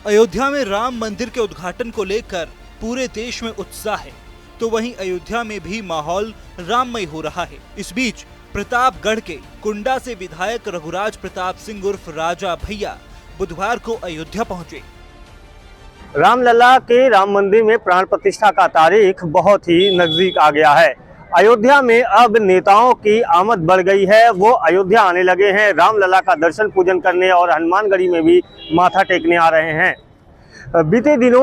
अयोध्या में राम मंदिर के उद्घाटन को लेकर पूरे देश में उत्साह है, तो वहीं अयोध्या में भी माहौल राममय हो रहा है। इस बीच प्रतापगढ़ के कुंडा से विधायक रघुराज प्रताप सिंह उर्फ राजा भैया बुधवार को अयोध्या पहुंचे। रामलला के राम मंदिर में प्राण प्रतिष्ठा का तारीख बहुत ही नजदीक आ गया है। अयोध्या में अब नेताओं की आमद बढ़ गई है। वो अयोध्या आने लगे हैं, रामलला का दर्शन पूजन करने और हनुमानगढ़ी में भी माथा टेकने आ रहे हैं। बीते दिनों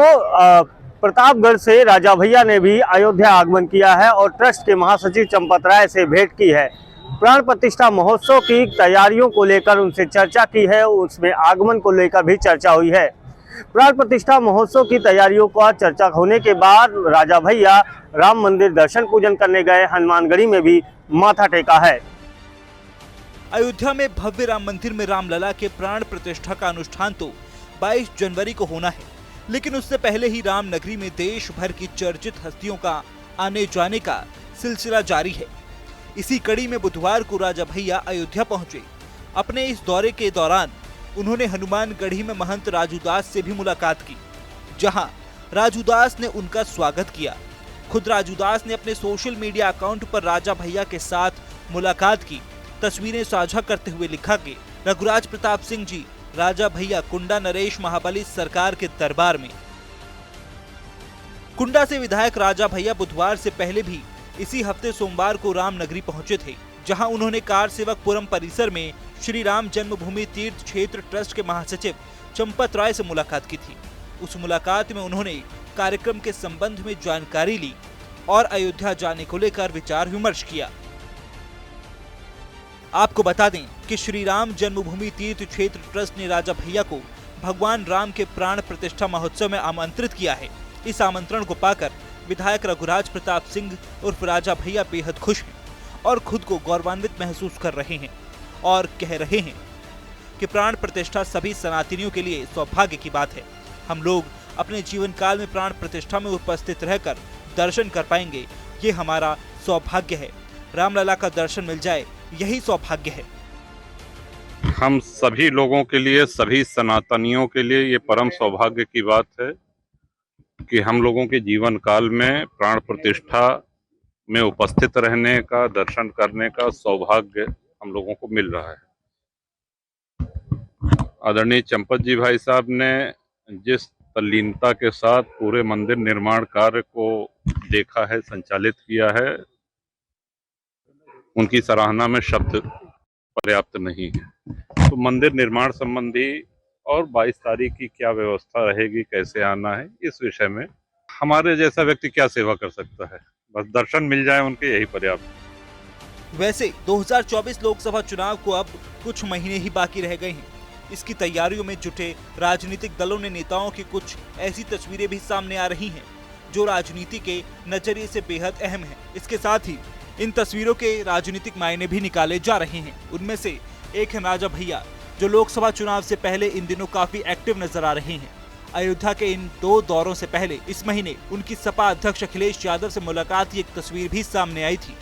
प्रतापगढ़ से राजा भैया ने भी अयोध्या आगमन किया है और ट्रस्ट के महासचिव चंपत राय से भेंट की है। प्राण प्रतिष्ठा महोत्सव की तैयारियों को लेकर उनसे चर्चा की है, उसमें आगमन को लेकर भी चर्चा हुई है। प्राण प्रतिष्ठा महोत्सव की तैयारियों का चर्चा होने के बाद राजा भैया राम मंदिर दर्शन पूजन करने गए, हनुमानगढ़ी में भी माथा टेका है। अयोध्या में भव्य राम मंदिर में रामलला के प्राण प्रतिष्ठा का अनुष्ठान तो 22 जनवरी को होना है, लेकिन उससे पहले ही राम नगरी में देश भर की चर्चित हस्तियों का आने जाने का सिलसिला जारी है। इसी कड़ी में बुधवार को राजा भैया अयोध्या पहुंचे। अपने इस दौरे के दौरान उन्होंने हनुमानगढ़ी में महंत राजूदास से भी मुलाकात की, जहां राजूदास ने उनका स्वागत किया। खुद राजूदास ने अपने सोशल मीडिया अकाउंट पर राजा भैया के साथ मुलाकात की तस्वीरें साझा करते हुए लिखा कि रघुराज प्रताप सिंह जी, राजा भैया कुंडा नरेश महाबली सरकार के दरबार में। कुंडा से विधायक राजा भैया बुधवार से पहले भी इसी हफ्ते सोमवार को रामनगरी पहुंचे थे, जहां उन्होंने कार सेवकपुरम परिसर में श्री राम जन्मभूमि तीर्थ क्षेत्र ट्रस्ट के महासचिव चंपत राय से मुलाकात की थी। उस मुलाकात में उन्होंने कार्यक्रम के संबंध में जानकारी ली और अयोध्या जाने को लेकर विचार विमर्श किया। आपको बता दें कि श्री राम जन्मभूमि तीर्थ क्षेत्र ट्रस्ट ने राजा भैया को भगवान राम के प्राण प्रतिष्ठा महोत्सव में आमंत्रित किया है। इस आमंत्रण को पाकर विधायक रघुराज प्रताप सिंह उर्फ राजा भैया बेहद खुश हैं और खुद को गौरवान्वित महसूस कर रहे हैं और कह रहे हैं कि प्राण प्रतिष्ठा सभी सनातनियों के लिए सौभाग्य की बात है। हम लोग अपने जीवन काल में प्राण प्रतिष्ठा में उपस्थित रहकर दर्शन कर पाएंगे, ये हमारा सौभाग्य है। रामलला का दर्शन मिल जाए, यही सौभाग्य है। हम सभी लोगों के लिए, सभी सनातनियों के लिए ये परम सौभाग्य की बात है कि हम लोगों के जीवन काल में प्राण प्रतिष्ठा में उपस्थित रहने का, दर्शन करने का सौभाग्य हम लोगों को मिल रहा है। आदरणीय चंपत जी भाई साहब ने जिस तल्लीनता के साथ पूरे मंदिर निर्माण कार्य को देखा है, संचालित किया है, उनकी सराहना में शब्द पर्याप्त नहीं है। तो मंदिर निर्माण संबंधी और 22 तारीख की क्या व्यवस्था रहेगी, कैसे आना है, इस विषय में हमारे जैसा व्यक्ति क्या सेवा कर सकता है। बस दर्शन मिल जाए उनके, यही पर्याप्त। वैसे 2024 लोकसभा चुनाव को अब कुछ महीने ही बाकी रह गए हैं। इसकी तैयारियों में जुटे राजनीतिक दलों ने नेताओं की कुछ ऐसी तस्वीरें भी सामने आ रही हैं जो राजनीति के नजरिए से बेहद अहम हैं। इसके साथ ही इन तस्वीरों के राजनीतिक मायने भी निकाले जा रहे हैं। उनमें से एक है राजा भैया, जो लोकसभा चुनाव से पहले इन दिनों काफी एक्टिव नजर आ रहे हैं। अयोध्या के इन 2 दौरों से पहले इस महीने उनकी सपा अध्यक्ष अखिलेश यादव से मुलाकात की एक तस्वीर भी सामने आई थी।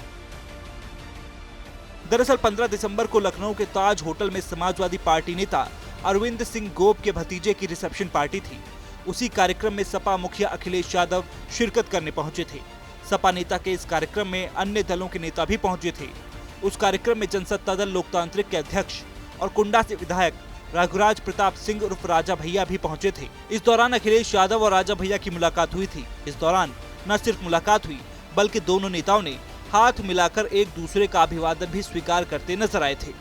दरअसल 15 दिसंबर को लखनऊ के ताज होटल में समाजवादी पार्टी नेता अरविंद सिंह गोप के भतीजे की रिसेप्शन पार्टी थी। उसी कार्यक्रम में सपा मुखिया अखिलेश यादव शिरकत करने पहुंचे थे। सपा नेता के इस कार्यक्रम में अन्य दलों के नेता भी पहुंचे थे। उस कार्यक्रम में जनसत्ता दल लोकतांत्रिक के अध्यक्ष और कुंडा से विधायक रघुराज प्रताप सिंह उर्फ राजा भैया भी पहुंचे थे। इस दौरान अखिलेश यादव और राजा भैया की मुलाकात हुई थी। इस दौरान न सिर्फ मुलाकात हुई, बल्कि दोनों नेताओं ने हाथ मिलाकर एक दूसरे का अभिवादन भी स्वीकार करते नजर आए थे।